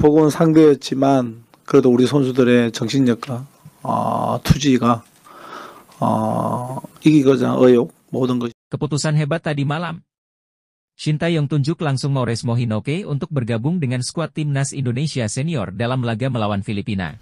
버거운 상대였지만 그래도 우리 선수들의 정신력과 투지가 이기고자 의욕 모든 것이 Keputusan hebat tadi malam. Shin Tae-yong tunjuk langsung Mauresmo Hinoke untuk bergabung dengan skuad timnas Indonesia senior dalam laga melawan Filipina.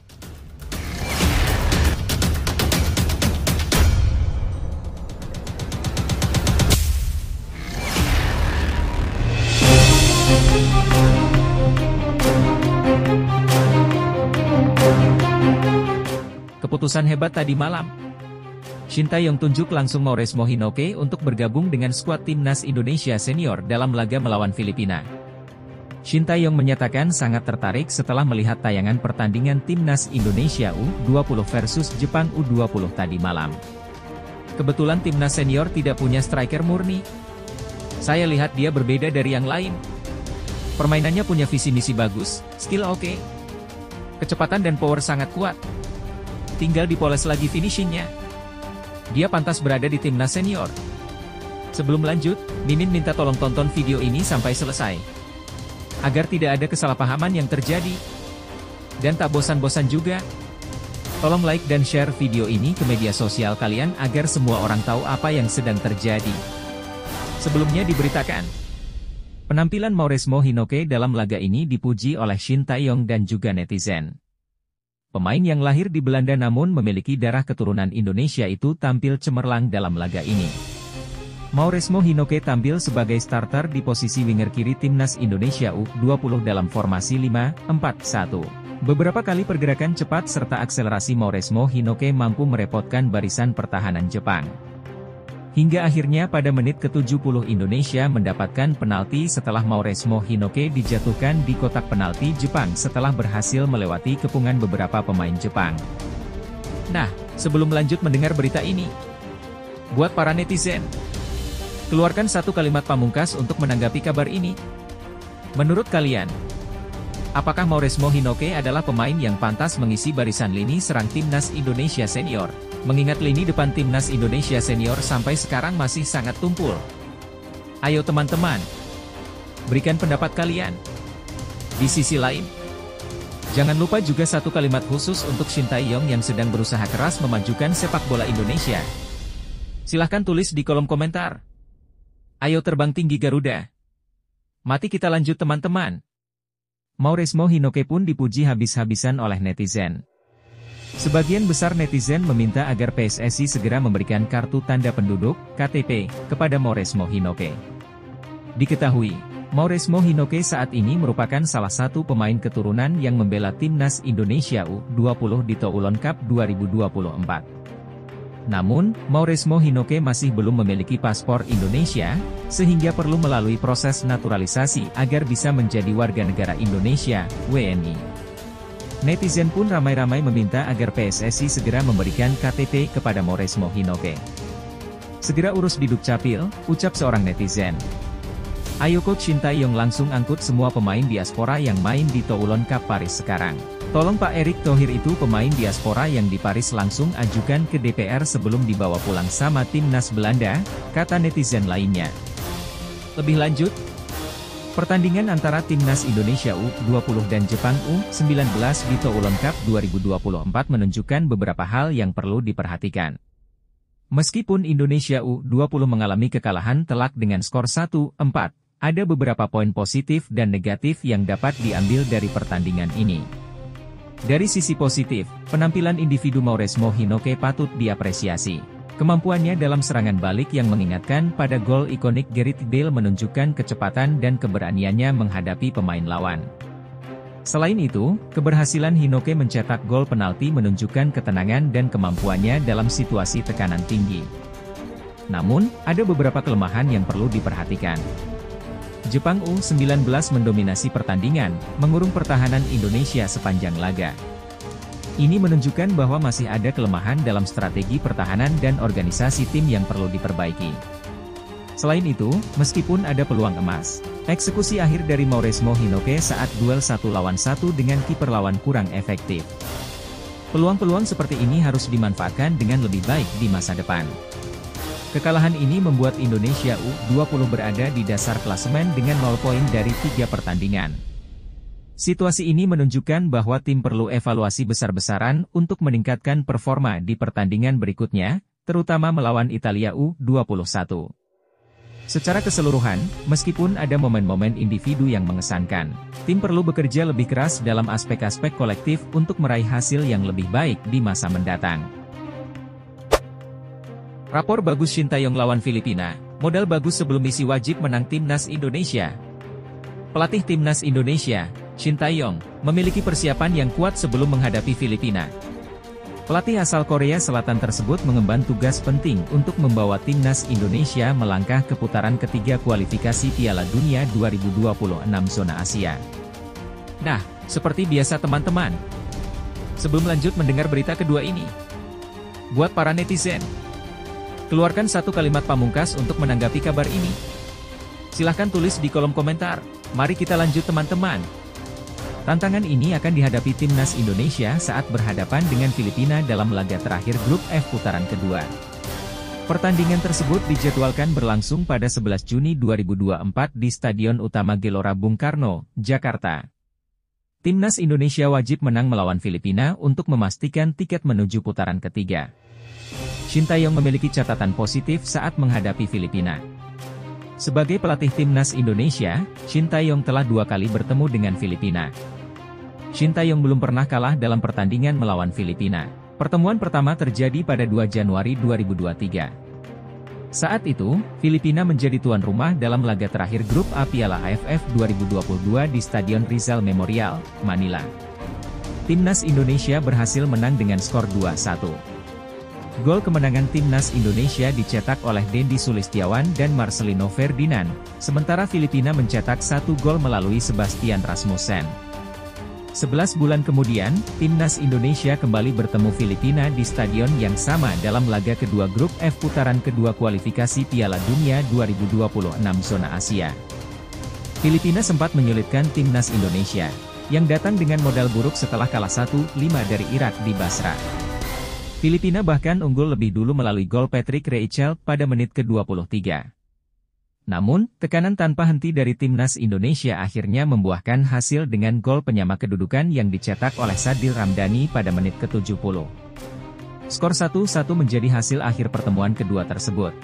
Keputusan hebat tadi malam. Shin Tae-yong tunjuk langsung Mauresmo Hinoke untuk bergabung dengan skuad timnas Indonesia senior dalam laga melawan Filipina. Shin Tae-yong menyatakan sangat tertarik setelah melihat tayangan pertandingan timnas Indonesia U20 versus Jepang U20 tadi malam. Kebetulan timnas senior tidak punya striker murni. Saya lihat dia berbeda dari yang lain. Permainannya punya visi misi bagus, skill oke. Kecepatan dan power sangat kuat. Tinggal dipoles lagi finishingnya. Dia pantas berada di timnas senior. Sebelum lanjut, Mimin minta tolong tonton video ini sampai selesai. Agar tidak ada kesalahpahaman yang terjadi. Dan tak bosan-bosan juga. Tolong like dan share video ini ke media sosial kalian agar semua orang tahu apa yang sedang terjadi. Sebelumnya diberitakan, penampilan Mauresmo Hinoke dalam laga ini dipuji oleh Shin Tae-yong dan juga netizen. Pemain yang lahir di Belanda namun memiliki darah keturunan Indonesia itu tampil cemerlang dalam laga ini. Mauresmo Hinoke tampil sebagai starter di posisi winger kiri timnas Indonesia U20 dalam formasi 5-4-1. Beberapa kali pergerakan cepat serta akselerasi Mauresmo Hinoke mampu merepotkan barisan pertahanan Jepang. Hingga akhirnya pada menit ke-70 Indonesia mendapatkan penalti setelah Mauresmo Hinoke dijatuhkan di kotak penalti Jepang setelah berhasil melewati kepungan beberapa pemain Jepang. Nah, sebelum lanjut mendengar berita ini, buat para netizen, keluarkan satu kalimat pamungkas untuk menanggapi kabar ini. Menurut kalian, apakah Mauresmo Hinoke adalah pemain yang pantas mengisi barisan lini serang timnas Indonesia senior? Mengingat lini depan timnas Indonesia senior sampai sekarang masih sangat tumpul. Ayo teman-teman, berikan pendapat kalian. Di sisi lain, jangan lupa juga satu kalimat khusus untuk Shin Tae-yong yang sedang berusaha keras memajukan sepak bola Indonesia. Silahkan tulis di kolom komentar. Ayo terbang tinggi Garuda. Mati kita lanjut teman-teman. Mauresmo Hinoke pun dipuji habis-habisan oleh netizen. Sebagian besar netizen meminta agar PSSI segera memberikan kartu tanda penduduk, KTP, kepada Mauresmo Hinoke. Diketahui, Mauresmo Hinoke saat ini merupakan salah satu pemain keturunan yang membela timnas Indonesia U20 di Toulon Cup 2024. Namun, Mauresmo Hinoke masih belum memiliki paspor Indonesia, sehingga perlu melalui proses naturalisasi agar bisa menjadi warga negara Indonesia, WNI. Netizen pun ramai-ramai meminta agar PSSI segera memberikan KTP kepada Mauresmo Hinoke. Segera urus di Dukcapil, ucap seorang netizen. Ayo Coach Shin Tae-yong langsung angkut semua pemain diaspora yang main di Toulon Cup Paris sekarang. Tolong Pak Erick Thohir itu pemain diaspora yang di Paris langsung ajukan ke DPR sebelum dibawa pulang sama timnas Belanda, kata netizen lainnya. Lebih lanjut, pertandingan antara timnas Indonesia U20 dan Jepang U19 di Toulon Cup 2024 menunjukkan beberapa hal yang perlu diperhatikan. Meskipun Indonesia U20 mengalami kekalahan telak dengan skor 1-4, ada beberapa poin positif dan negatif yang dapat diambil dari pertandingan ini. Dari sisi positif, penampilan individu Mauresmo Hinoke patut diapresiasi. Kemampuannya dalam serangan balik yang mengingatkan pada gol ikonik Gareth Bale menunjukkan kecepatan dan keberaniannya menghadapi pemain lawan. Selain itu, keberhasilan Hinoke mencetak gol penalti menunjukkan ketenangan dan kemampuannya dalam situasi tekanan tinggi. Namun, ada beberapa kelemahan yang perlu diperhatikan. Jepang U19 mendominasi pertandingan, mengurung pertahanan Indonesia sepanjang laga. Ini menunjukkan bahwa masih ada kelemahan dalam strategi pertahanan dan organisasi tim yang perlu diperbaiki. Selain itu, meskipun ada peluang emas, eksekusi akhir dari Mauresmo Hinoke saat duel 1 lawan 1 dengan kiper lawan kurang efektif. Peluang-peluang seperti ini harus dimanfaatkan dengan lebih baik di masa depan. Kekalahan ini membuat Indonesia U20 berada di dasar klasemen dengan 0 poin dari 3 pertandingan. Situasi ini menunjukkan bahwa tim perlu evaluasi besar-besaran untuk meningkatkan performa di pertandingan berikutnya, terutama melawan Italia U21. Secara keseluruhan, meskipun ada momen-momen individu yang mengesankan, tim perlu bekerja lebih keras dalam aspek-aspek kolektif untuk meraih hasil yang lebih baik di masa mendatang. Rapor bagus Shin Tae-yong lawan Filipina, modal bagus sebelum misi wajib menang Timnas Indonesia. Pelatih Timnas Indonesia, Shin Tae-yong, memiliki persiapan yang kuat sebelum menghadapi Filipina. Pelatih asal Korea Selatan tersebut mengemban tugas penting untuk membawa Timnas Indonesia melangkah ke putaran ketiga kualifikasi Piala Dunia 2026 zona Asia. Nah, seperti biasa teman-teman, sebelum lanjut mendengar berita kedua ini, buat para netizen, keluarkan satu kalimat pamungkas untuk menanggapi kabar ini. Silahkan tulis di kolom komentar. Mari kita lanjut teman-teman. Tantangan ini akan dihadapi Timnas Indonesia saat berhadapan dengan Filipina dalam laga terakhir grup F putaran kedua. Pertandingan tersebut dijadwalkan berlangsung pada 11 Juni 2024 di Stadion Utama Gelora Bung Karno, Jakarta. Timnas Indonesia wajib menang melawan Filipina untuk memastikan tiket menuju putaran ketiga. Shin Tae-yong memiliki catatan positif saat menghadapi Filipina. Sebagai pelatih Timnas Indonesia, Shin Tae-yong telah 2 kali bertemu dengan Filipina. Shin Tae-yong belum pernah kalah dalam pertandingan melawan Filipina. Pertemuan pertama terjadi pada 2 Januari 2023. Saat itu, Filipina menjadi tuan rumah dalam laga terakhir grup A Piala AFF 2022 di Stadion Rizal Memorial, Manila. Timnas Indonesia berhasil menang dengan skor 2-1. Gol kemenangan Timnas Indonesia dicetak oleh Dendi Sulistiawan dan Marcelino Ferdinand, sementara Filipina mencetak 1 gol melalui Sebastian Rasmussen. 11 bulan kemudian, Timnas Indonesia kembali bertemu Filipina di stadion yang sama dalam laga kedua grup F putaran kedua kualifikasi Piala Dunia 2026 zona Asia. Filipina sempat menyulitkan Timnas Indonesia, yang datang dengan modal buruk setelah kalah 1-5 dari Irak di Basra. Filipina bahkan unggul lebih dulu melalui gol Patrick Reichel pada menit ke-23. Namun, tekanan tanpa henti dari Timnas Indonesia akhirnya membuahkan hasil dengan gol penyama kedudukan yang dicetak oleh Sadil Ramdhani pada menit ke-70. Skor 1-1 menjadi hasil akhir pertemuan kedua tersebut.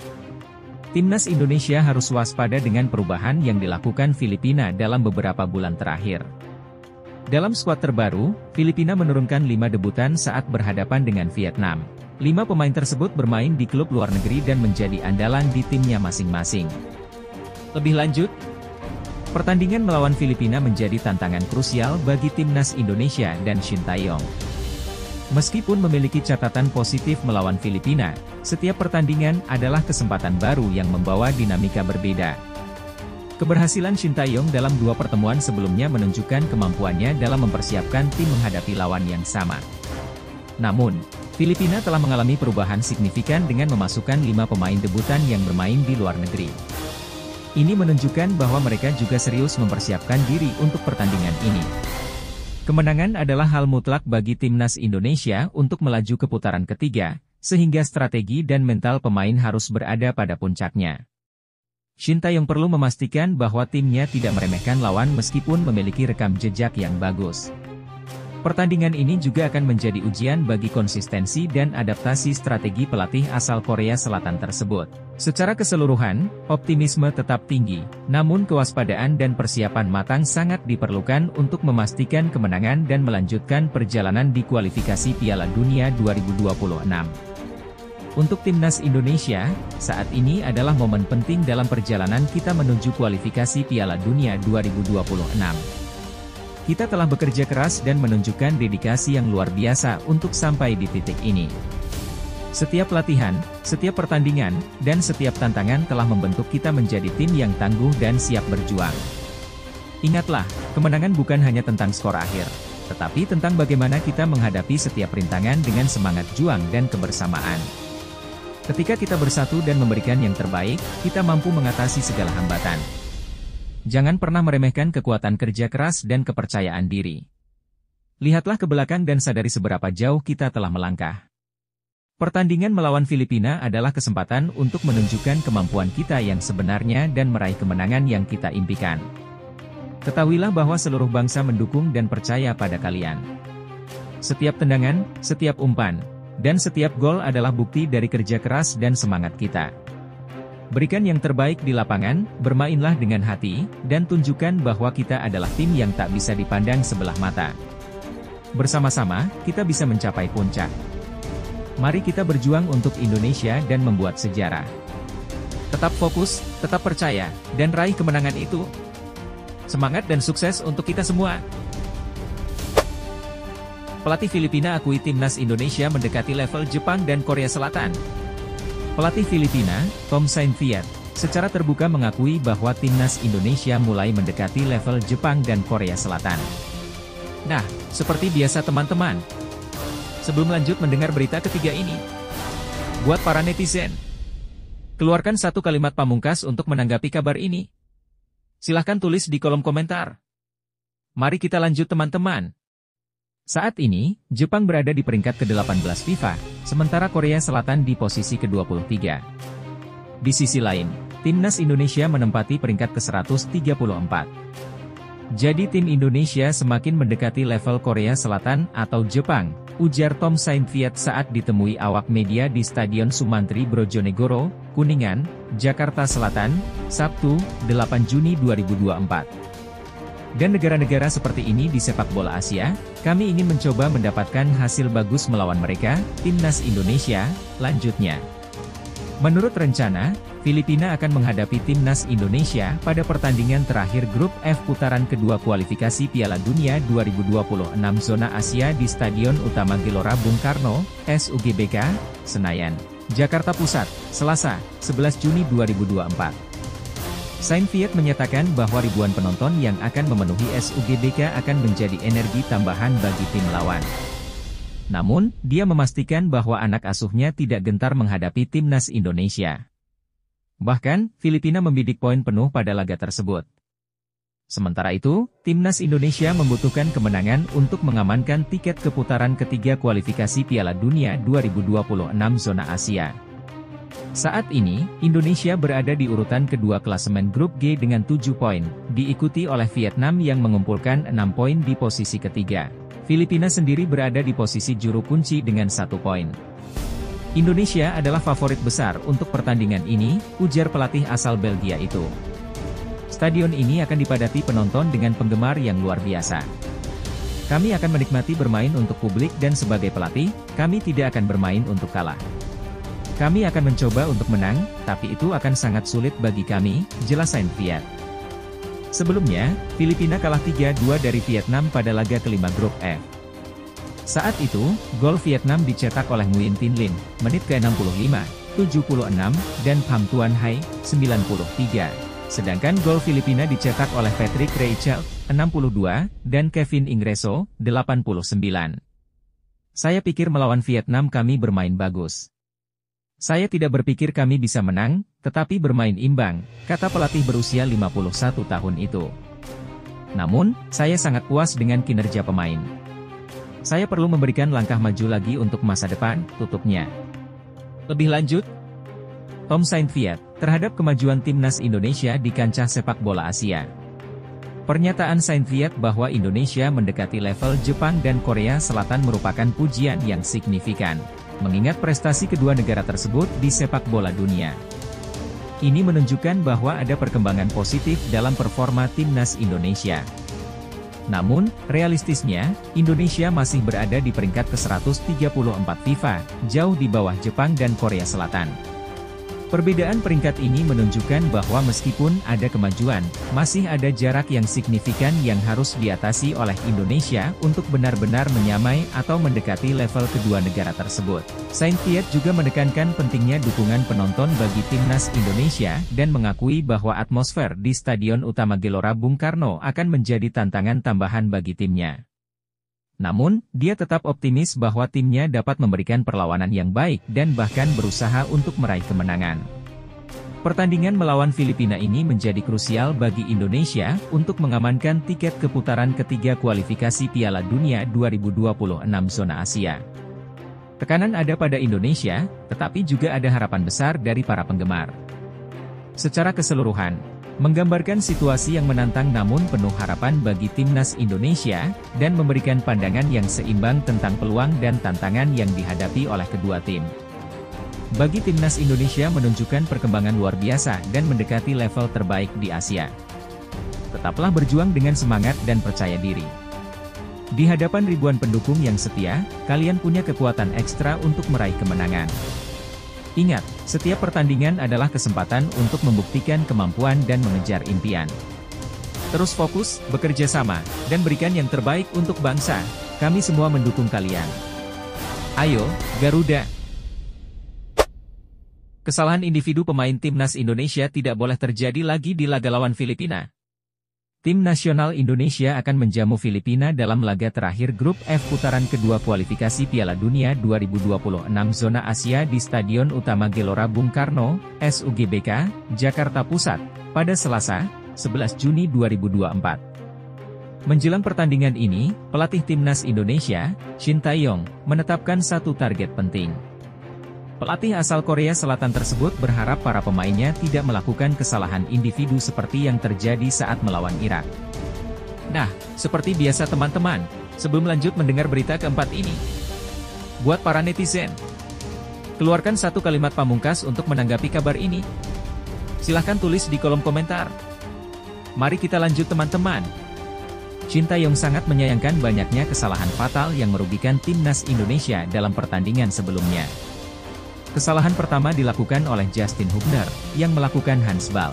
Timnas Indonesia harus waspada dengan perubahan yang dilakukan Filipina dalam beberapa bulan terakhir. Dalam skuad terbaru, Filipina menurunkan 5 debutan saat berhadapan dengan Vietnam. 5 pemain tersebut bermain di klub luar negeri dan menjadi andalan di timnya masing-masing. Lebih lanjut, pertandingan melawan Filipina menjadi tantangan krusial bagi Timnas Indonesia dan Shin Tae-yong. Meskipun memiliki catatan positif melawan Filipina, setiap pertandingan adalah kesempatan baru yang membawa dinamika berbeda. Keberhasilan Shin Tae-yong dalam 2 pertemuan sebelumnya menunjukkan kemampuannya dalam mempersiapkan tim menghadapi lawan yang sama. Namun, Filipina telah mengalami perubahan signifikan dengan memasukkan 5 pemain debutan yang bermain di luar negeri. Ini menunjukkan bahwa mereka juga serius mempersiapkan diri untuk pertandingan ini. Kemenangan adalah hal mutlak bagi Timnas Indonesia untuk melaju ke putaran ketiga, sehingga strategi dan mental pemain harus berada pada puncaknya. Shin Tae-yong perlu memastikan bahwa timnya tidak meremehkan lawan meskipun memiliki rekam jejak yang bagus. Pertandingan ini juga akan menjadi ujian bagi konsistensi dan adaptasi strategi pelatih asal Korea Selatan tersebut. Secara keseluruhan, optimisme tetap tinggi, namun kewaspadaan dan persiapan matang sangat diperlukan untuk memastikan kemenangan dan melanjutkan perjalanan di kualifikasi Piala Dunia 2026. Untuk Timnas Indonesia, saat ini adalah momen penting dalam perjalanan kita menuju kualifikasi Piala Dunia 2026. Kita telah bekerja keras dan menunjukkan dedikasi yang luar biasa untuk sampai di titik ini. Setiap latihan, setiap pertandingan, dan setiap tantangan telah membentuk kita menjadi tim yang tangguh dan siap berjuang. Ingatlah, kemenangan bukan hanya tentang skor akhir, tetapi tentang bagaimana kita menghadapi setiap rintangan dengan semangat juang dan kebersamaan. Ketika kita bersatu dan memberikan yang terbaik, kita mampu mengatasi segala hambatan. Jangan pernah meremehkan kekuatan kerja keras dan kepercayaan diri. Lihatlah ke belakang dan sadari seberapa jauh kita telah melangkah. Pertandingan melawan Filipina adalah kesempatan untuk menunjukkan kemampuan kita yang sebenarnya dan meraih kemenangan yang kita impikan. Ketahuilah bahwa seluruh bangsa mendukung dan percaya pada kalian. Setiap tendangan, setiap umpan, dan setiap gol adalah bukti dari kerja keras dan semangat kita. Berikan yang terbaik di lapangan, bermainlah dengan hati, dan tunjukkan bahwa kita adalah tim yang tak bisa dipandang sebelah mata. Bersama-sama, kita bisa mencapai puncak. Mari kita berjuang untuk Indonesia dan membuat sejarah. Tetap fokus, tetap percaya, dan raih kemenangan itu. Semangat dan sukses untuk kita semua. Pelatih Filipina akui timnas Indonesia mendekati level Jepang dan Korea Selatan. Pelatih Filipina, Tom Saintfiet, secara terbuka mengakui bahwa timnas Indonesia mulai mendekati level Jepang dan Korea Selatan. Nah, seperti biasa teman-teman. Sebelum lanjut mendengar berita ketiga ini, buat para netizen, keluarkan satu kalimat pamungkas untuk menanggapi kabar ini. Silahkan tulis di kolom komentar. Mari kita lanjut teman-teman. Saat ini, Jepang berada di peringkat ke-18 FIFA, sementara Korea Selatan di posisi ke-23. Di sisi lain, timnas Indonesia menempati peringkat ke-134. Jadi tim Indonesia semakin mendekati level Korea Selatan atau Jepang, ujar Tom Saintfiet saat ditemui awak media di Stadion Sumantri Brojonegoro, Kuningan, Jakarta Selatan, Sabtu, 8 Juni 2024. Dan negara-negara seperti ini di sepak bola Asia, kami ingin mencoba mendapatkan hasil bagus melawan mereka, timnas Indonesia, lanjutnya. Menurut rencana, Filipina akan menghadapi timnas Indonesia pada pertandingan terakhir grup F putaran kedua kualifikasi Piala Dunia 2026 zona Asia di Stadion Utama Gelora Bung Karno, SUGBK, Senayan, Jakarta Pusat, Selasa, 11 Juni 2024. Saintfiet menyatakan bahwa ribuan penonton yang akan memenuhi SUGBK akan menjadi energi tambahan bagi tim lawan. Namun, dia memastikan bahwa anak asuhnya tidak gentar menghadapi timnas Indonesia. Bahkan, Filipina membidik poin penuh pada laga tersebut. Sementara itu, timnas Indonesia membutuhkan kemenangan untuk mengamankan tiket ke putaran ketiga kualifikasi Piala Dunia 2026 zona Asia. Saat ini, Indonesia berada di urutan kedua klasemen grup G dengan 7 poin, diikuti oleh Vietnam yang mengumpulkan 6 poin di posisi ketiga. Filipina sendiri berada di posisi juru kunci dengan 1 poin. Indonesia adalah favorit besar untuk pertandingan ini, ujar pelatih asal Belgia itu. Stadion ini akan dipadati penonton dengan penggemar yang luar biasa. Kami akan menikmati bermain untuk publik dan sebagai pelatih, kami tidak akan bermain untuk kalah. Kami akan mencoba untuk menang, tapi itu akan sangat sulit bagi kami, jelas Saintfiet. Sebelumnya, Filipina kalah 3-2 dari Vietnam pada laga kelima grup F. Saat itu, gol Vietnam dicetak oleh Nguyen Tin Linh, menit ke-65, 76, dan Pham Tuan Hai, 93. Sedangkan gol Filipina dicetak oleh Patrick Reichelt, 62, dan Kevin Ingreso, 89. Saya pikir melawan Vietnam kami bermain bagus. Saya tidak berpikir kami bisa menang, tetapi bermain imbang, kata pelatih berusia 51 tahun itu. Namun, saya sangat puas dengan kinerja pemain. Saya perlu memberikan langkah maju lagi untuk masa depan, tutupnya. Lebih lanjut, Tom Saintfiet, terhadap kemajuan timnas Indonesia di kancah sepak bola Asia. Pernyataan Saintfiet bahwa Indonesia mendekati level Jepang dan Korea Selatan merupakan pujian yang signifikan, mengingat prestasi kedua negara tersebut di sepak bola dunia. Ini menunjukkan bahwa ada perkembangan positif dalam performa timnas Indonesia. Namun, realistisnya, Indonesia masih berada di peringkat ke-134 FIFA, jauh di bawah Jepang dan Korea Selatan. Perbedaan peringkat ini menunjukkan bahwa meskipun ada kemajuan, masih ada jarak yang signifikan yang harus diatasi oleh Indonesia untuk benar-benar menyamai atau mendekati level kedua negara tersebut. Saintfiet juga menekankan pentingnya dukungan penonton bagi timnas Indonesia dan mengakui bahwa atmosfer di Stadion Utama Gelora Bung Karno akan menjadi tantangan tambahan bagi timnya. Namun, dia tetap optimis bahwa timnya dapat memberikan perlawanan yang baik dan bahkan berusaha untuk meraih kemenangan. Pertandingan melawan Filipina ini menjadi krusial bagi Indonesia untuk mengamankan tiket ke putaran ketiga kualifikasi Piala Dunia 2026 zona Asia. Tekanan ada pada Indonesia, tetapi juga ada harapan besar dari para penggemar. Secara keseluruhan, Menggambarkan situasi yang menantang namun penuh harapan bagi timnas Indonesia, dan memberikan pandangan yang seimbang tentang peluang dan tantangan yang dihadapi oleh kedua tim. Bagi timnas Indonesia menunjukkan perkembangan luar biasa dan mendekati level terbaik di Asia. Tetaplah berjuang dengan semangat dan percaya diri. Di hadapan ribuan pendukung yang setia, kalian punya kekuatan ekstra untuk meraih kemenangan. Ingat, setiap pertandingan adalah kesempatan untuk membuktikan kemampuan dan mengejar impian. Terus fokus, bekerja sama, dan berikan yang terbaik untuk bangsa. Kami semua mendukung kalian. Ayo, Garuda! Kesalahan individu pemain timnas Indonesia tidak boleh terjadi lagi di laga lawan Filipina. Tim nasional Indonesia akan menjamu Filipina dalam laga terakhir grup F putaran kedua kualifikasi Piala Dunia 2026 zona Asia di Stadion Utama Gelora Bung Karno, SUGBK, Jakarta Pusat, pada Selasa, 11 Juni 2024. Menjelang pertandingan ini, pelatih timnas Indonesia, Shin Tae-yong, menetapkan satu target penting. Pelatih asal Korea Selatan tersebut berharap para pemainnya tidak melakukan kesalahan individu seperti yang terjadi saat melawan Irak. Nah, seperti biasa teman-teman, sebelum lanjut mendengar berita keempat ini, buat para netizen, keluarkan satu kalimat pamungkas untuk menanggapi kabar ini. Silahkan tulis di kolom komentar. Mari kita lanjut teman-teman. Shin Tae-yong sangat menyayangkan banyaknya kesalahan fatal yang merugikan timnas Indonesia dalam pertandingan sebelumnya. Kesalahan pertama dilakukan oleh Justin Hubner, yang melakukan handsball.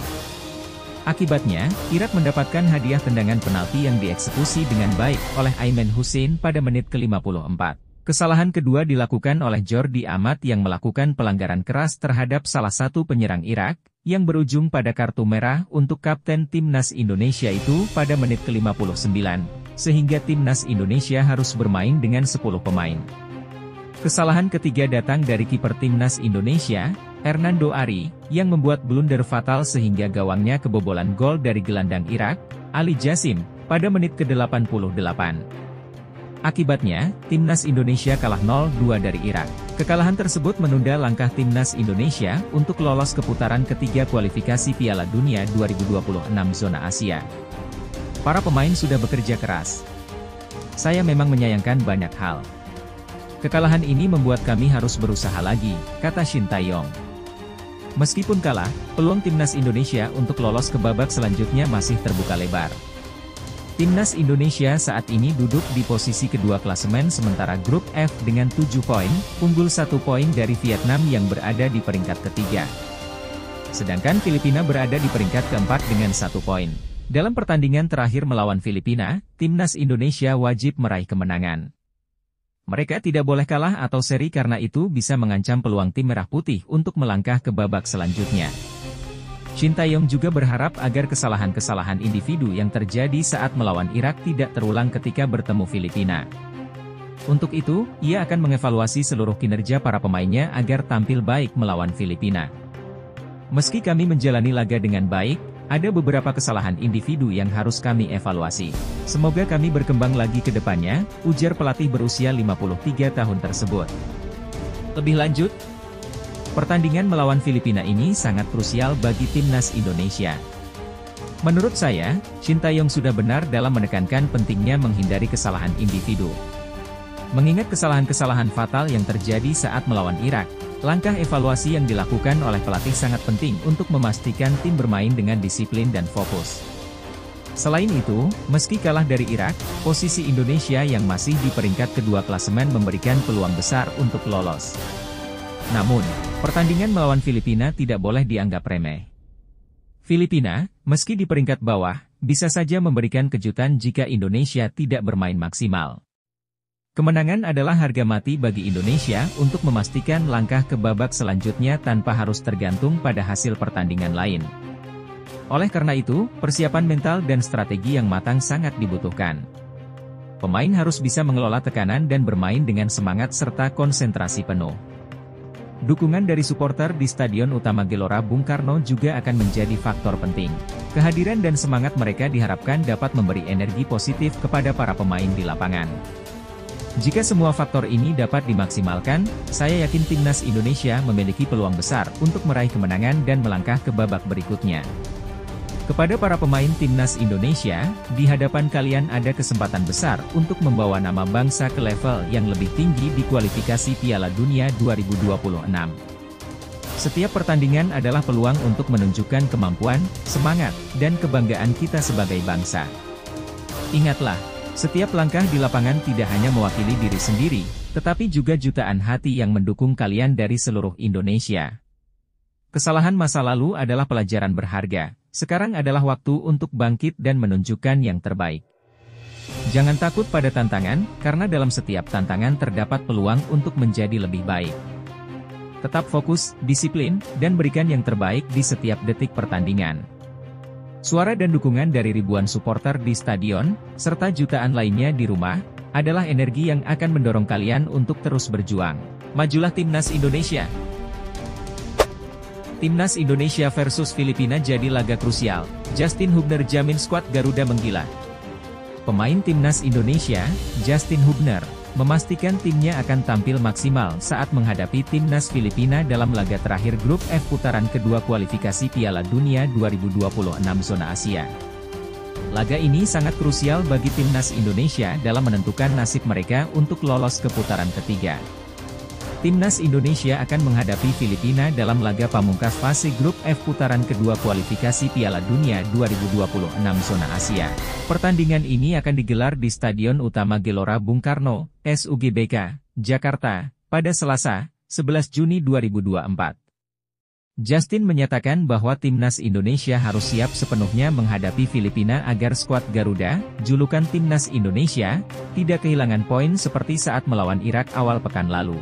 Akibatnya, Irak mendapatkan hadiah tendangan penalti yang dieksekusi dengan baik oleh Aiman Hussein pada menit ke-54. Kesalahan kedua dilakukan oleh Jordi Amat yang melakukan pelanggaran keras terhadap salah satu penyerang Irak, yang berujung pada kartu merah untuk kapten timnas Indonesia itu pada menit ke-59, sehingga timnas Indonesia harus bermain dengan 10 pemain. Kesalahan ketiga datang dari kiper timnas Indonesia, Hernando Ari, yang membuat blunder fatal sehingga gawangnya kebobolan gol dari gelandang Irak, Ali Jassim, pada menit ke-88. Akibatnya, timnas Indonesia kalah 0-2 dari Irak. Kekalahan tersebut menunda langkah timnas Indonesia untuk lolos ke putaran ketiga kualifikasi Piala Dunia 2026 zona Asia. Para pemain sudah bekerja keras. Saya memang menyayangkan banyak hal. Kekalahan ini membuat kami harus berusaha lagi, kata Shin Tae-yong. Meskipun kalah, peluang timnas Indonesia untuk lolos ke babak selanjutnya masih terbuka lebar. Timnas Indonesia saat ini duduk di posisi kedua klasemen sementara grup F dengan 7 poin, unggul 1 poin dari Vietnam yang berada di peringkat ketiga. Sedangkan Filipina berada di peringkat keempat dengan 1 poin. Dalam pertandingan terakhir melawan Filipina, timnas Indonesia wajib meraih kemenangan. Mereka tidak boleh kalah atau seri karena itu bisa mengancam peluang tim Merah Putih untuk melangkah ke babak selanjutnya. Shin Tae-yong juga berharap agar kesalahan-kesalahan individu yang terjadi saat melawan Irak tidak terulang ketika bertemu Filipina. Untuk itu, ia akan mengevaluasi seluruh kinerja para pemainnya agar tampil baik melawan Filipina. Meski kami menjalani laga dengan baik, ada beberapa kesalahan individu yang harus kami evaluasi. Semoga kami berkembang lagi ke depannya, ujar pelatih berusia 53 tahun tersebut. Lebih lanjut, pertandingan melawan Filipina ini sangat krusial bagi timnas Indonesia. Menurut saya, Shin Tae-yong sudah benar dalam menekankan pentingnya menghindari kesalahan individu. Mengingat kesalahan-kesalahan fatal yang terjadi saat melawan Irak, langkah evaluasi yang dilakukan oleh pelatih sangat penting untuk memastikan tim bermain dengan disiplin dan fokus. Selain itu, meski kalah dari Irak, posisi Indonesia yang masih di peringkat kedua klasemen memberikan peluang besar untuk lolos. Namun, pertandingan melawan Filipina tidak boleh dianggap remeh. Filipina, meski di peringkat bawah, bisa saja memberikan kejutan jika Indonesia tidak bermain maksimal. Kemenangan adalah harga mati bagi Indonesia untuk memastikan langkah ke babak selanjutnya tanpa harus tergantung pada hasil pertandingan lain. Oleh karena itu, persiapan mental dan strategi yang matang sangat dibutuhkan. Pemain harus bisa mengelola tekanan dan bermain dengan semangat serta konsentrasi penuh. Dukungan dari supporter di Stadion Utama Gelora Bung Karno juga akan menjadi faktor penting. Kehadiran dan semangat mereka diharapkan dapat memberi energi positif kepada para pemain di lapangan. Jika semua faktor ini dapat dimaksimalkan, saya yakin timnas Indonesia memiliki peluang besar untuk meraih kemenangan dan melangkah ke babak berikutnya. Kepada para pemain timnas Indonesia, di hadapan kalian ada kesempatan besar untuk membawa nama bangsa ke level yang lebih tinggi di kualifikasi Piala Dunia 2026. Setiap pertandingan adalah peluang untuk menunjukkan kemampuan, semangat, dan kebanggaan kita sebagai bangsa. Ingatlah, setiap langkah di lapangan tidak hanya mewakili diri sendiri, tetapi juga jutaan hati yang mendukung kalian dari seluruh Indonesia. Kesalahan masa lalu adalah pelajaran berharga. Sekarang adalah waktu untuk bangkit dan menunjukkan yang terbaik. Jangan takut pada tantangan, karena dalam setiap tantangan terdapat peluang untuk menjadi lebih baik. Tetap fokus, disiplin, dan berikan yang terbaik di setiap detik pertandingan. Suara dan dukungan dari ribuan supporter di stadion, serta jutaan lainnya di rumah, adalah energi yang akan mendorong kalian untuk terus berjuang. Majulah Timnas Indonesia! Timnas Indonesia versus Filipina jadi laga krusial. Justin Hubner jamin skuad Garuda menggila. Pemain Timnas Indonesia, Justin Hubner, memastikan timnya akan tampil maksimal saat menghadapi Timnas Filipina dalam laga terakhir grup F putaran kedua kualifikasi Piala Dunia 2026 zona Asia. Laga ini sangat krusial bagi Timnas Indonesia dalam menentukan nasib mereka untuk lolos ke putaran ketiga. Timnas Indonesia akan menghadapi Filipina dalam laga pamungkas fase grup F putaran kedua kualifikasi Piala Dunia 2026 zona Asia. Pertandingan ini akan digelar di Stadion Utama Gelora Bung Karno, SUGBK, Jakarta, pada Selasa, 11 Juni 2024. Justin menyatakan bahwa Timnas Indonesia harus siap sepenuhnya menghadapi Filipina agar skuad Garuda, julukan Timnas Indonesia, tidak kehilangan poin seperti saat melawan Irak awal pekan lalu.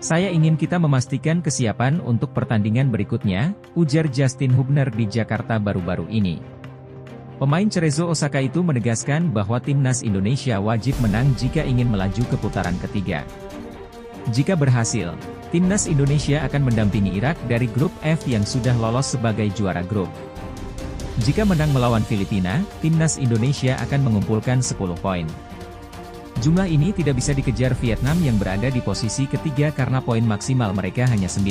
Saya ingin kita memastikan kesiapan untuk pertandingan berikutnya, ujar Justin Hubner di Jakarta baru-baru ini. Pemain Cerezo Osaka itu menegaskan bahwa Timnas Indonesia wajib menang jika ingin melaju ke putaran ketiga. Jika berhasil, Timnas Indonesia akan mendampingi Irak dari grup F yang sudah lolos sebagai juara grup. Jika menang melawan Filipina, Timnas Indonesia akan mengumpulkan 10 poin. Jumlah ini tidak bisa dikejar Vietnam yang berada di posisi ketiga karena poin maksimal mereka hanya 9.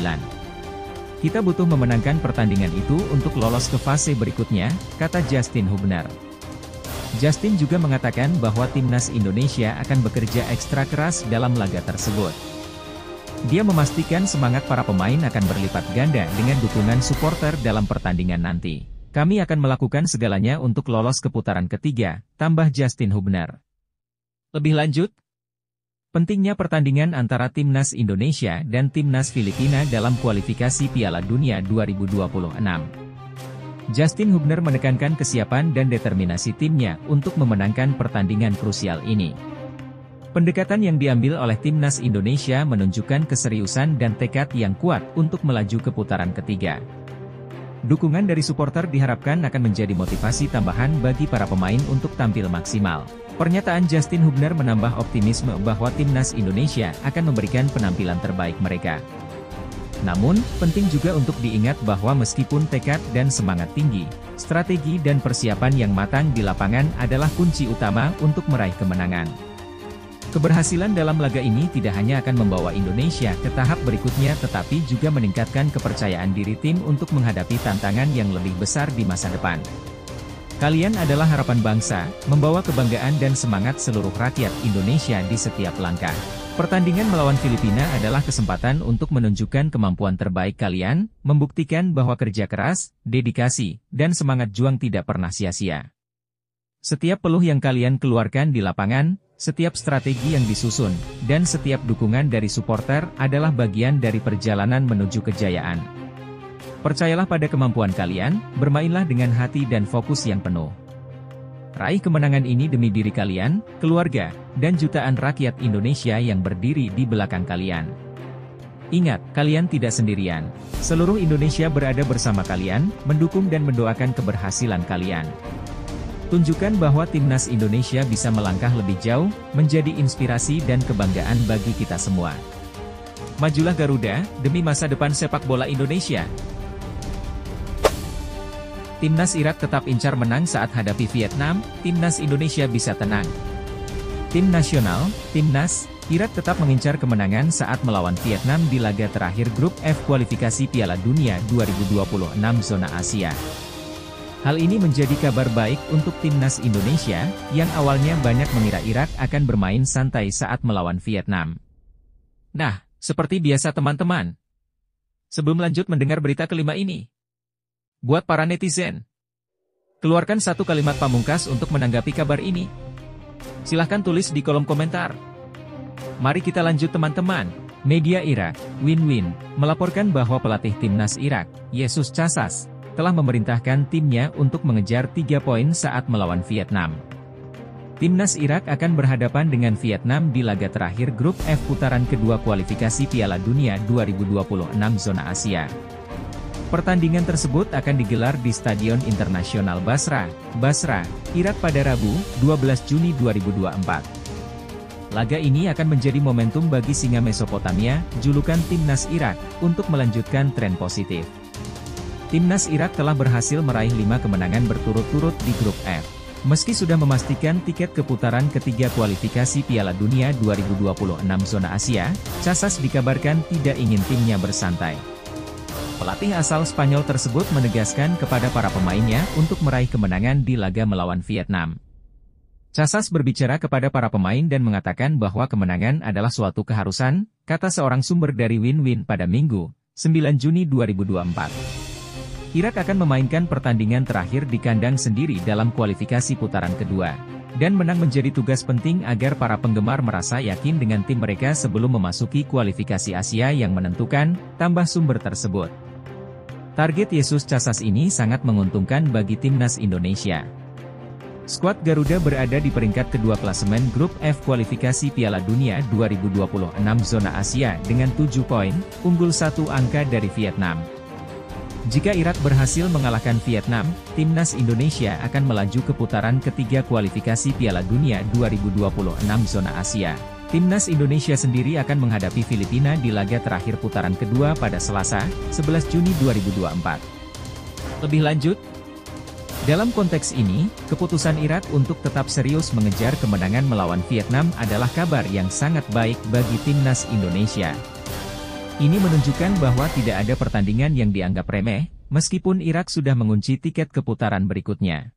Kita butuh memenangkan pertandingan itu untuk lolos ke fase berikutnya, kata Justin Hubner. Justin juga mengatakan bahwa Timnas Indonesia akan bekerja ekstra keras dalam laga tersebut. Dia memastikan semangat para pemain akan berlipat ganda dengan dukungan supporter dalam pertandingan nanti. Kami akan melakukan segalanya untuk lolos ke putaran ketiga, tambah Justin Hubner. Lebih lanjut, pentingnya pertandingan antara Timnas Indonesia dan Timnas Filipina dalam kualifikasi Piala Dunia 2026. Justin Hubner menekankan kesiapan dan determinasi timnya untuk memenangkan pertandingan krusial ini. Pendekatan yang diambil oleh Timnas Indonesia menunjukkan keseriusan dan tekad yang kuat untuk melaju ke putaran ketiga. Dukungan dari supporter diharapkan akan menjadi motivasi tambahan bagi para pemain untuk tampil maksimal. Pernyataan Justin Hubner menambah optimisme bahwa Timnas Indonesia akan memberikan penampilan terbaik mereka. Namun, penting juga untuk diingat bahwa meskipun tekad dan semangat tinggi, strategi dan persiapan yang matang di lapangan adalah kunci utama untuk meraih kemenangan. Keberhasilan dalam laga ini tidak hanya akan membawa Indonesia ke tahap berikutnya tetapi juga meningkatkan kepercayaan diri tim untuk menghadapi tantangan yang lebih besar di masa depan. Kalian adalah harapan bangsa, membawa kebanggaan dan semangat seluruh rakyat Indonesia di setiap langkah. Pertandingan melawan Filipina adalah kesempatan untuk menunjukkan kemampuan terbaik kalian, membuktikan bahwa kerja keras, dedikasi, dan semangat juang tidak pernah sia-sia. Setiap peluh yang kalian keluarkan di lapangan, setiap strategi yang disusun, dan setiap dukungan dari supporter adalah bagian dari perjalanan menuju kejayaan. Percayalah pada kemampuan kalian, bermainlah dengan hati dan fokus yang penuh. Raih kemenangan ini demi diri kalian, keluarga, dan jutaan rakyat Indonesia yang berdiri di belakang kalian. Ingat, kalian tidak sendirian. Seluruh Indonesia berada bersama kalian, mendukung dan mendoakan keberhasilan kalian. Tunjukkan bahwa Timnas Indonesia bisa melangkah lebih jauh, menjadi inspirasi dan kebanggaan bagi kita semua. Majulah Garuda, demi masa depan sepak bola Indonesia. Timnas Irak tetap incar menang saat hadapi Vietnam, Timnas Indonesia bisa tenang. Tim nasional, Timnas, Irak tetap mengincar kemenangan saat melawan Vietnam di laga terakhir grup F kualifikasi Piala Dunia 2026 zona Asia. Hal ini menjadi kabar baik untuk timnas Indonesia, yang awalnya banyak mengira Irak akan bermain santai saat melawan Vietnam. Nah, seperti biasa teman-teman. Sebelum lanjut mendengar berita kelima ini, buat para netizen, keluarkan satu kalimat pamungkas untuk menanggapi kabar ini. Silahkan tulis di kolom komentar. Mari kita lanjut teman-teman. Media Irak, Win-Win, melaporkan bahwa pelatih timnas Irak, Jesus Casas, telah memerintahkan timnya untuk mengejar 3 poin saat melawan Vietnam. Timnas Irak akan berhadapan dengan Vietnam di laga terakhir grup F putaran kedua kualifikasi Piala Dunia 2026 zona Asia. Pertandingan tersebut akan digelar di Stadion Internasional Basra, Irak pada Rabu, 12 Juni 2024. Laga ini akan menjadi momentum bagi Singa Mesopotamia, julukan Timnas Irak, untuk melanjutkan tren positif. Timnas Irak telah berhasil meraih 5 kemenangan berturut-turut di grup F. Meski sudah memastikan tiket ke putaran ketiga kualifikasi Piala Dunia 2026 zona Asia, Casas dikabarkan tidak ingin timnya bersantai. Pelatih asal Spanyol tersebut menegaskan kepada para pemainnya untuk meraih kemenangan di laga melawan Vietnam. Casas berbicara kepada para pemain dan mengatakan bahwa kemenangan adalah suatu keharusan, kata seorang sumber dari Win-Win pada Minggu, 9 Juni 2024. Irak akan memainkan pertandingan terakhir di kandang sendiri dalam kualifikasi putaran kedua, dan menang menjadi tugas penting agar para penggemar merasa yakin dengan tim mereka sebelum memasuki kualifikasi Asia yang menentukan, tambah sumber tersebut. Target Jesus Casas ini sangat menguntungkan bagi timnas Indonesia. Skuad Garuda berada di peringkat kedua klasemen grup F kualifikasi Piala Dunia 2026 zona Asia dengan 7 poin, unggul 1 angka dari Vietnam. Jika Irak berhasil mengalahkan Vietnam, timnas Indonesia akan melaju ke putaran ketiga kualifikasi Piala Dunia 2026 zona Asia. Timnas Indonesia sendiri akan menghadapi Filipina di laga terakhir putaran kedua pada Selasa, 11 Juni 2024. Lebih lanjut, dalam konteks ini, keputusan Irak untuk tetap serius mengejar kemenangan melawan Vietnam adalah kabar yang sangat baik bagi timnas Indonesia. Ini menunjukkan bahwa tidak ada pertandingan yang dianggap remeh, meskipun Irak sudah mengunci tiket ke putaran berikutnya.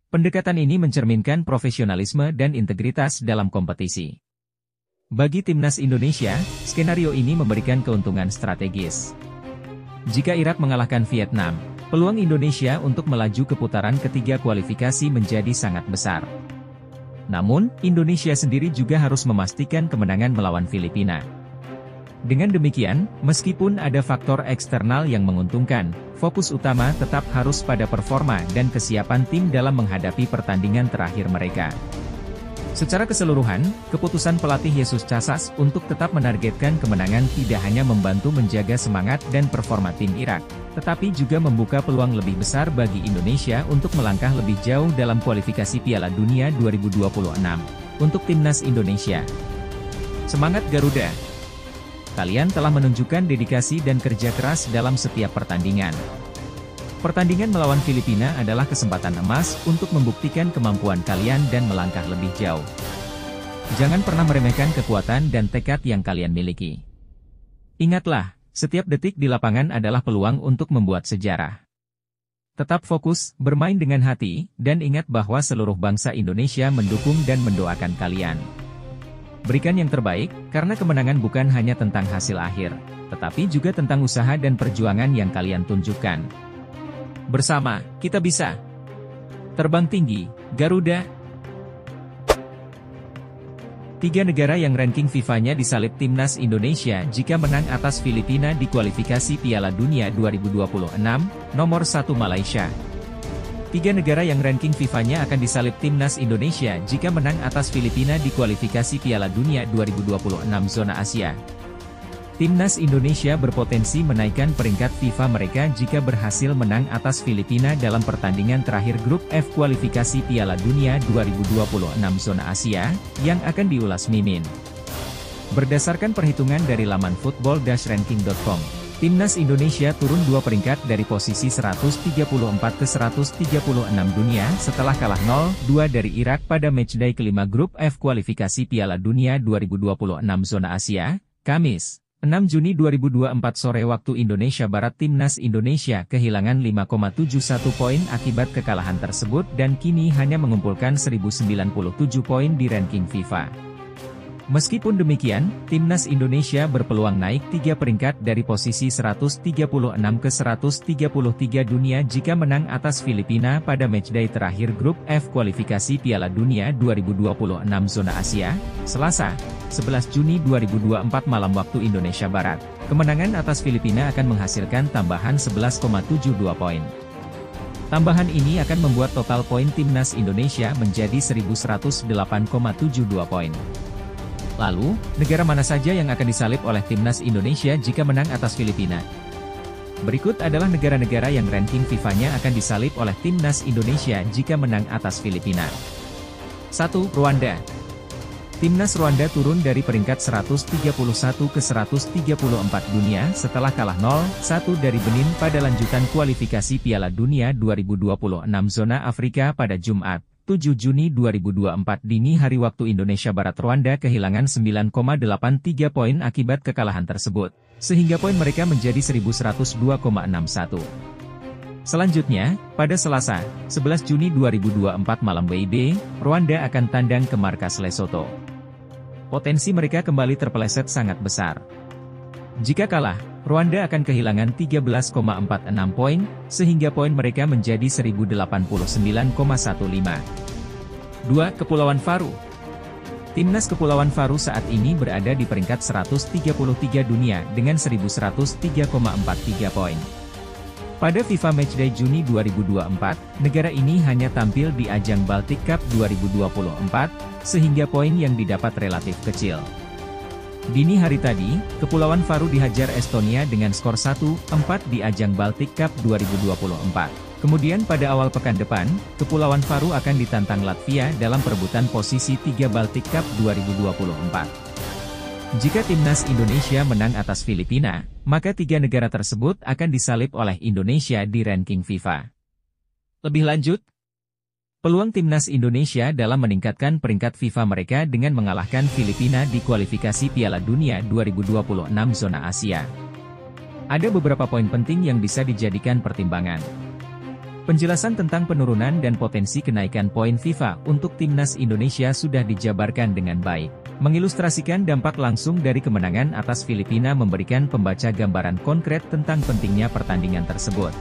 Pendekatan ini mencerminkan profesionalisme dan integritas dalam kompetisi. Bagi timnas Indonesia, skenario ini memberikan keuntungan strategis. Jika Irak mengalahkan Vietnam, peluang Indonesia untuk melaju ke putaran ketiga kualifikasi menjadi sangat besar. Namun, Indonesia sendiri juga harus memastikan kemenangan melawan Filipina. Dengan demikian, meskipun ada faktor eksternal yang menguntungkan, fokus utama tetap harus pada performa dan kesiapan tim dalam menghadapi pertandingan terakhir mereka. Secara keseluruhan, keputusan pelatih Jesus Casas untuk tetap menargetkan kemenangan tidak hanya membantu menjaga semangat dan performa tim Irak, tetapi juga membuka peluang lebih besar bagi Indonesia untuk melangkah lebih jauh dalam kualifikasi Piala Dunia 2026. Untuk timnas Indonesia, semangat Garuda! Kalian telah menunjukkan dedikasi dan kerja keras dalam setiap pertandingan. Pertandingan melawan Filipina adalah kesempatan emas untuk membuktikan kemampuan kalian dan melangkah lebih jauh. Jangan pernah meremehkan kekuatan dan tekad yang kalian miliki. Ingatlah, setiap detik di lapangan adalah peluang untuk membuat sejarah. Tetap fokus, bermain dengan hati, dan ingat bahwa seluruh bangsa Indonesia mendukung dan mendoakan kalian. Berikan yang terbaik, karena kemenangan bukan hanya tentang hasil akhir, tetapi juga tentang usaha dan perjuangan yang kalian tunjukkan. Bersama, kita bisa. Terbang tinggi, Garuda. 3 negara yang ranking FIFA-nya disalip timnas Indonesia jika menang atas Filipina di kualifikasi Piala Dunia 2026, nomor 1 Malaysia. 3 negara yang ranking FIFA-nya akan disalip timnas Indonesia jika menang atas Filipina di kualifikasi Piala Dunia 2026 zona Asia. Timnas Indonesia berpotensi menaikkan peringkat FIFA mereka jika berhasil menang atas Filipina dalam pertandingan terakhir grup F kualifikasi Piala Dunia 2026 zona Asia, yang akan diulas Mimin. Berdasarkan perhitungan dari laman football-ranking.com, Timnas Indonesia turun 2 peringkat dari posisi 134 ke 136 dunia setelah kalah 0-2 dari Irak pada matchday kelima grup F kualifikasi Piala Dunia 2026 zona Asia, Kamis, 6 Juni 2024 sore waktu Indonesia Barat, Timnas Indonesia kehilangan 5,71 poin akibat kekalahan tersebut dan kini hanya mengumpulkan 1097 poin di ranking FIFA. Meskipun demikian, Timnas Indonesia berpeluang naik 3 peringkat dari posisi 136 ke 133 dunia jika menang atas Filipina pada matchday terakhir grup F kualifikasi Piala Dunia 2026 zona Asia, Selasa, 11 Juni 2024 malam waktu Indonesia Barat. Kemenangan atas Filipina akan menghasilkan tambahan 11,72 poin. Tambahan ini akan membuat total poin Timnas Indonesia menjadi 1108,72 poin. Lalu, negara mana saja yang akan disalip oleh Timnas Indonesia jika menang atas Filipina? Berikut adalah negara-negara yang ranking FIFA-nya akan disalip oleh Timnas Indonesia jika menang atas Filipina. 1. Rwanda. Timnas Rwanda turun dari peringkat 131 ke 134 dunia setelah kalah 0-1 dari Benin pada lanjutan kualifikasi Piala Dunia 2026 zona Afrika pada Jumat, 7 Juni 2024 dini hari waktu Indonesia Barat. Rwanda kehilangan 9,83 poin akibat kekalahan tersebut, sehingga poin mereka menjadi 1102,61. Selanjutnya, pada Selasa, 11 Juni 2024 malam WIB, Rwanda akan tandang ke markas Lesotho. Potensi mereka kembali terpeleset sangat besar. Jika kalah, Rwanda akan kehilangan 13,46 poin, sehingga poin mereka menjadi 1089,15. 2. Kepulauan Faroe. Timnas Kepulauan Faroe saat ini berada di peringkat 133 dunia dengan 1103,43 poin. Pada FIFA Matchday Juni 2024, negara ini hanya tampil di ajang Baltic Cup 2024, sehingga poin yang didapat relatif kecil. Dini hari tadi, Kepulauan Faroe dihajar Estonia dengan skor 1-4 di ajang Baltic Cup 2024. Kemudian pada awal pekan depan, Kepulauan Faroe akan ditantang Latvia dalam perebutan posisi 3 Baltic Cup 2024. Jika Timnas Indonesia menang atas Filipina, maka 3 negara tersebut akan disalip oleh Indonesia di ranking FIFA. Lebih lanjut, peluang Timnas Indonesia dalam meningkatkan peringkat FIFA mereka dengan mengalahkan Filipina di kualifikasi Piala Dunia 2026 zona Asia. Ada beberapa poin penting yang bisa dijadikan pertimbangan. Penjelasan tentang penurunan dan potensi kenaikan poin FIFA untuk Timnas Indonesia sudah dijabarkan dengan baik. Mengilustrasikan dampak langsung dari kemenangan atas Filipina memberikan pembaca gambaran konkret tentang pentingnya pertandingan tersebut.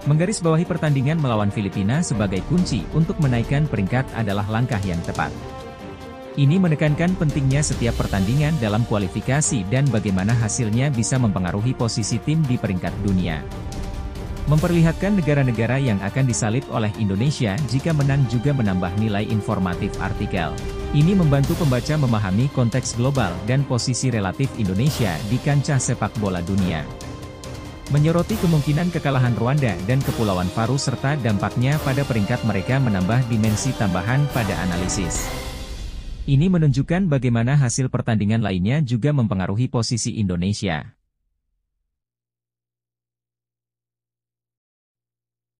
Menggarisbawahi pertandingan melawan Filipina sebagai kunci untuk menaikkan peringkat adalah langkah yang tepat. Ini menekankan pentingnya setiap pertandingan dalam kualifikasi dan bagaimana hasilnya bisa mempengaruhi posisi tim di peringkat dunia. Memperlihatkan negara-negara yang akan disalip oleh Indonesia jika menang juga menambah nilai informatif artikel. Ini membantu pembaca memahami konteks global dan posisi relatif Indonesia di kancah sepak bola dunia. Menyoroti kemungkinan kekalahan Rwanda dan Kepulauan Faroe serta dampaknya pada peringkat mereka menambah dimensi tambahan pada analisis. Ini menunjukkan bagaimana hasil pertandingan lainnya juga mempengaruhi posisi Indonesia.